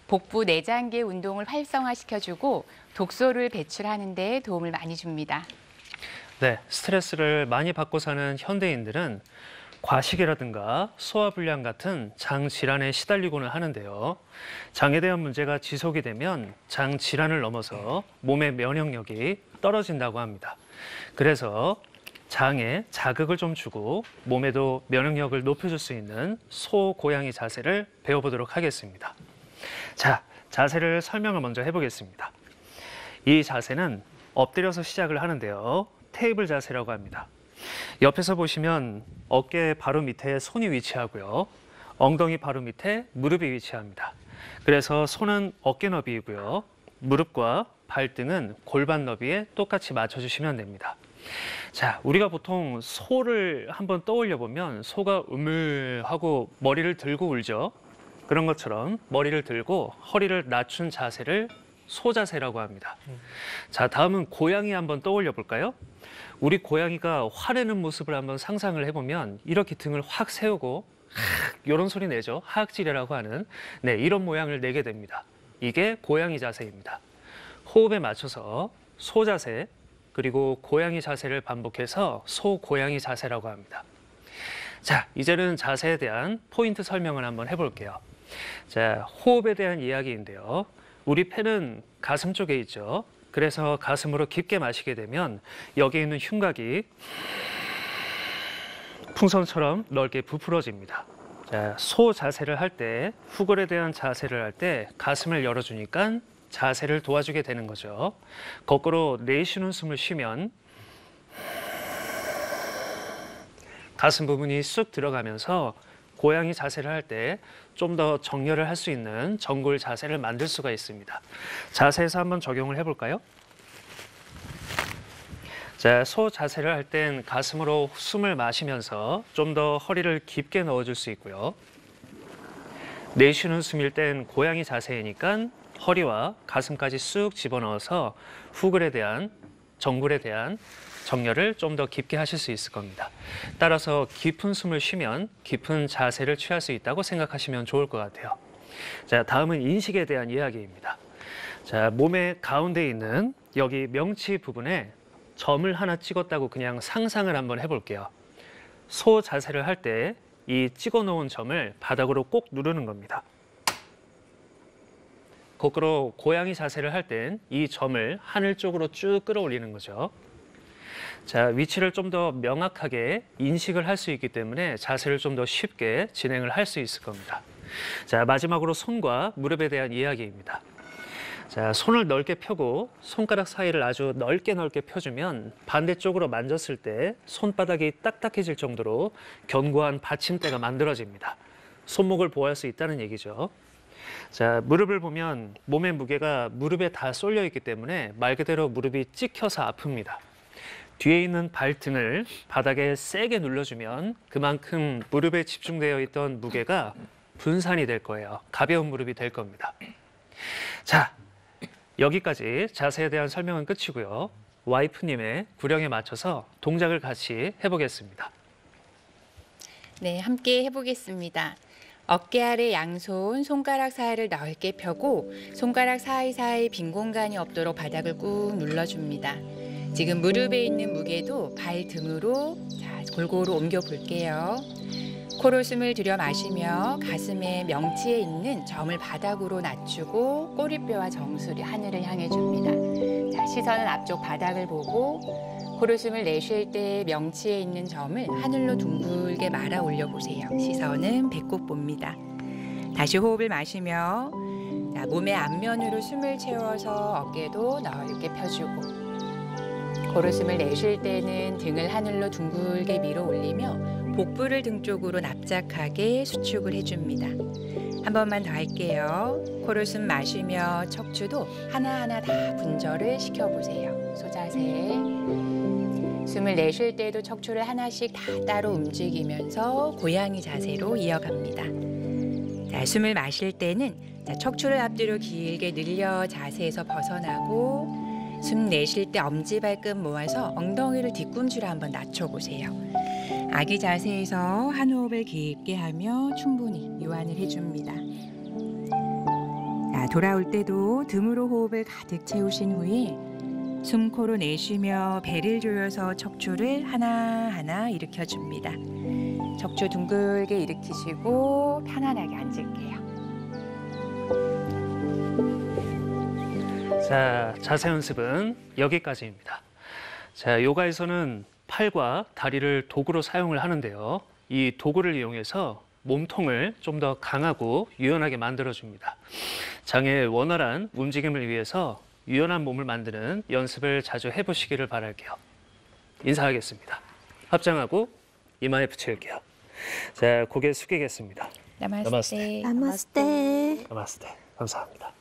복부 내장계 운동을 활성화시켜주고 독소를 배출하는 데 도움을 많이 줍니다. 네, 스트레스를 많이 받고 사는 현대인들은 과식이라든가 소화불량 같은 장 질환에 시달리고는 하는데요. 장에 대한 문제가 지속이 되면 장 질환을 넘어서 몸의 면역력이 떨어진다고 합니다. 그래서 장에 자극을 좀 주고 몸에도 면역력을 높여줄 수 있는 소고양이 자세를 배워보도록 하겠습니다. 자, 자세를 설명을 먼저 해보겠습니다. 이 자세는 엎드려서 시작을 하는데요. 테이블 자세라고 합니다. 옆에서 보시면 어깨 바로 밑에 손이 위치하고요. 엉덩이 바로 밑에 무릎이 위치합니다. 그래서 손은 어깨 너비이고요. 무릎과 발등은 골반 너비에 똑같이 맞춰주시면 됩니다. 자, 우리가 보통 소를 한번 떠올려 보면 소가 으물하고 머리를 들고 울죠. 그런 것처럼 머리를 들고 허리를 낮춘 자세를 소자세라고 합니다. 자, 다음은 고양이 한번 떠올려 볼까요? 우리 고양이가 화내는 모습을 한번 상상을 해보면 이렇게 등을 확 세우고 이런 소리 내죠. 하악지레라고 하는 이런 모양을 내게 됩니다. 이게 고양이 자세입니다. 호흡에 맞춰서 소자세 그리고 고양이 자세를 반복해서 소고양이 자세라고 합니다. 자, 이제는 자세에 대한 포인트 설명을 한번 해볼게요. 자, 호흡에 대한 이야기인데요. 우리 폐는 가슴 쪽에 있죠. 그래서 가슴으로 깊게 마시게 되면 여기 있는 흉곽이 풍선처럼 넓게 부풀어집니다. 자, 소 자세를 할 때, 후골에 대한 자세를 할 때 가슴을 열어주니까 자세를 도와주게 되는 거죠. 거꾸로 내쉬는 숨을 쉬면 가슴 부분이 쑥 들어가면서 고양이 자세를 할 때 좀 더 정렬을 할 수 있는 정골 자세를 만들 수가 있습니다. 자세에서 한번 적용을 해볼까요? 자, 소 자세를 할 땐 가슴으로 숨을 마시면서 좀 더 허리를 깊게 넣어줄 수 있고요. 내쉬는 숨일 땐 고양이 자세이니까 허리와 가슴까지 쑥 집어넣어서 후글에 대한 정골에 대한 정렬을 좀 더 깊게 하실 수 있을 겁니다. 따라서 깊은 숨을 쉬면 깊은 자세를 취할 수 있다고 생각하시면 좋을 것 같아요. 자, 다음은 인식에 대한 이야기입니다. 자, 몸의 가운데 있는 여기 명치 부분에 점을 하나 찍었다고 그냥 상상을 한번 해볼게요. 소 자세를 할 때 이 찍어 놓은 점을 바닥으로 꼭 누르는 겁니다. 거꾸로 고양이 자세를 할 땐 이 점을 하늘 쪽으로 쭉 끌어올리는 거죠. 자, 위치를 좀 더 명확하게 인식을 할 수 있기 때문에 자세를 좀 더 쉽게 진행을 할 수 있을 겁니다. 자, 마지막으로 손과 무릎에 대한 이야기입니다. 자, 손을 넓게 펴고 손가락 사이를 아주 넓게 펴주면 반대쪽으로 만졌을 때 손바닥이 딱딱해질 정도로 견고한 받침대가 만들어집니다. 손목을 보호할 수 있다는 얘기죠. 자, 무릎을 보면 몸의 무게가 무릎에 다 쏠려 있기 때문에 말 그대로 무릎이 찍혀서 아픕니다. 뒤에 있는 발등을 바닥에 세게 눌러주면 그만큼 무릎에 집중되어 있던 무게가 분산이 될 거예요. 가벼운 무릎이 될 겁니다. 자, 여기까지 자세에 대한 설명은 끝이고요. 와이프님의 구령에 맞춰서 동작을 같이 해보겠습니다. 네, 함께 해보겠습니다. 어깨 아래 양손, 손가락 사이를 넓게 펴고 손가락 사이사이 빈 공간이 없도록 바닥을 꾹 눌러줍니다. 지금 무릎에 있는 무게도 발 등으로 골고루 옮겨 볼게요. 코로 숨을 들여 마시며 가슴의 명치에 있는 점을 바닥으로 낮추고 꼬리뼈와 정수리 하늘을 향해 줍니다. 자, 시선은 앞쪽 바닥을 보고 코로 숨을 내쉴 때 명치에 있는 점을 하늘로 둥글게 말아 올려 보세요. 시선은 배꼽 봅니다. 다시 호흡을 마시며 자, 몸의 앞면으로 숨을 채워서 어깨도 넓게 펴주고 코로 숨을 내쉴 때는 등을 하늘로 둥글게 밀어 올리며 복부를 등 쪽으로 납작하게 수축을 해줍니다. 한 번만 더 할게요. 코로 숨 마시며 척추도 하나하나 다 분절을 시켜보세요. 소자세. 숨을 내쉴 때도 척추를 하나씩 다 따로 움직이면서 고양이 자세로 이어갑니다. 자, 숨을 마실 때는 척추를 앞뒤로 길게 늘려 자세에서 벗어나고 숨 내쉴 때 엄지발끝 모아서 엉덩이를 뒤꿈치로 한번 낮춰보세요. 아기 자세에서 한 호흡을 깊게 하며 충분히 이완을 해줍니다. 자, 돌아올 때도 등으로 호흡을 가득 채우신 후에 숨 코로 내쉬며 배를 조여서 척추를 하나하나 일으켜줍니다. 척추 둥글게 일으키시고 편안하게 앉을게요. 자, 자세 연습은 여기까지입니다. 자, 요가에서는 팔과 다리를 도구로 사용을 하는데요. 이 도구를 이용해서 몸통을 좀 더 강하고 유연하게 만들어줍니다. 장의 원활한 움직임을 위해서 유연한 몸을 만드는 연습을 자주 해보시기를 바랄게요. 인사하겠습니다. 합장하고 이마에 붙일게요. 자, 고개 숙이겠습니다. 나마스테. 나마스테. 나마스테. 나마스테. 감사합니다.